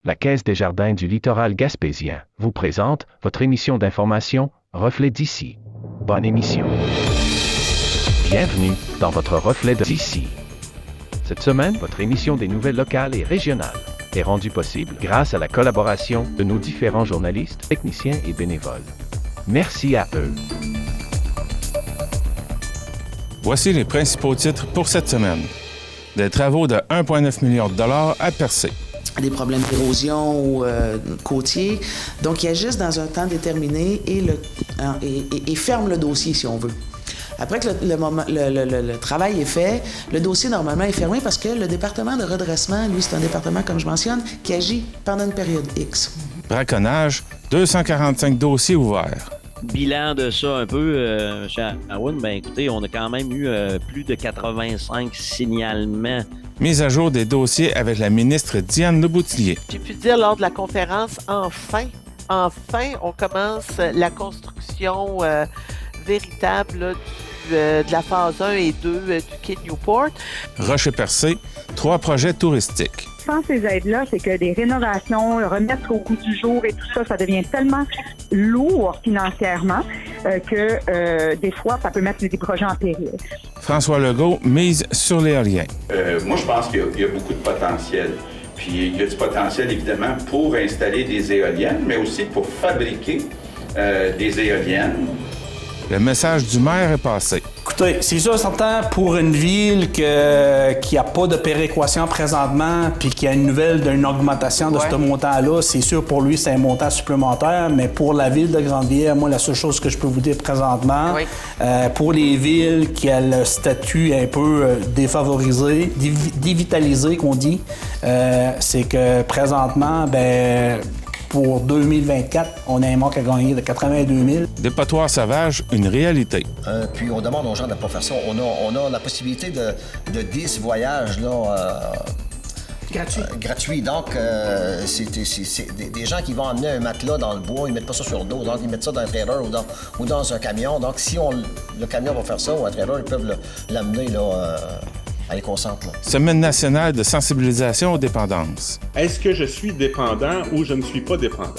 La Caisse des Jardins du littoral gaspésien vous présente votre émission d'information Reflet d'ici. Bonne émission. Bienvenue dans votre Reflet d'ici. Cette semaine, votre émission des nouvelles locales et régionales est rendue possible grâce à la collaboration de nos différents journalistes, techniciens et bénévoles. Merci à eux. Voici les principaux titres pour cette semaine. Des travaux de 1,9 milliard de dollars à Percé. Des problèmes d'érosion côtier. Donc, il agissent dans un temps déterminé et ferme le dossier, si on veut. Après que le travail est fait, le dossier, normalement, est fermé parce que le département de redressement, lui, c'est un département, comme je mentionne, qui agit pendant une période X. Braconnage, 245 dossiers ouverts. Bilan de ça un peu, M. Aoun, écoutez, on a quand même eu plus de 85 signalements. Mise à jour des dossiers avec la ministre Diane Leboutillier. J'ai pu dire lors de la conférence, enfin, on commence la construction véritable là, de la phase 1 et 2 du quai de Newport. Rocher-Percé, 3 projets touristiques. Sans ces aides-là, c'est que des rénovations, remettre au goût du jour et tout ça, ça devient tellement lourd financièrement que des fois, ça peut mettre des projets en péril. François Legault mise sur l'éolien. Moi, je pense qu'il y a beaucoup de potentiel. Puis il y a du potentiel, évidemment, pour installer des éoliennes, mais aussi pour fabriquer des éoliennes. Le message du maire est passé. Écoutez, c'est sûr certain pour une ville qui n'a pas de péréquation présentement puis qui a une nouvelle d'une augmentation de ce montant-là, c'est sûr pour lui c'est un montant supplémentaire, mais pour la ville de Grande-Rivière, moi la seule chose que je peux vous dire présentement, pour les villes qui ont le statut un peu défavorisé, dévitalisé qu'on dit, c'est que présentement, pour 2024, on a un manque à gagner de 82 000. Dépotoir sauvage, une réalité. Puis on demande aux gens de ne pas faire ça. On a la possibilité de 10 voyages là, gratuits. Donc, c'est des gens qui vont emmener un matelas dans le bois, ils ne mettent pas ça sur le dos, donc ils mettent ça dans un trailer ou dans un camion. Donc, si le camion va faire ça ou un trailer, ils peuvent l'amener là, à l'éco-centre. Semaine nationale de sensibilisation aux dépendances. Est-ce que je suis dépendant ou je ne suis pas dépendant?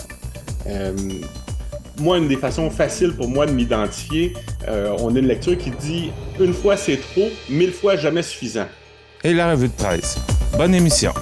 Moi, une des façons faciles pour moi de m'identifier, on a une lecture qui dit « Une fois c'est trop, 1000 fois jamais suffisant ». Et la revue de presse. Bonne émission.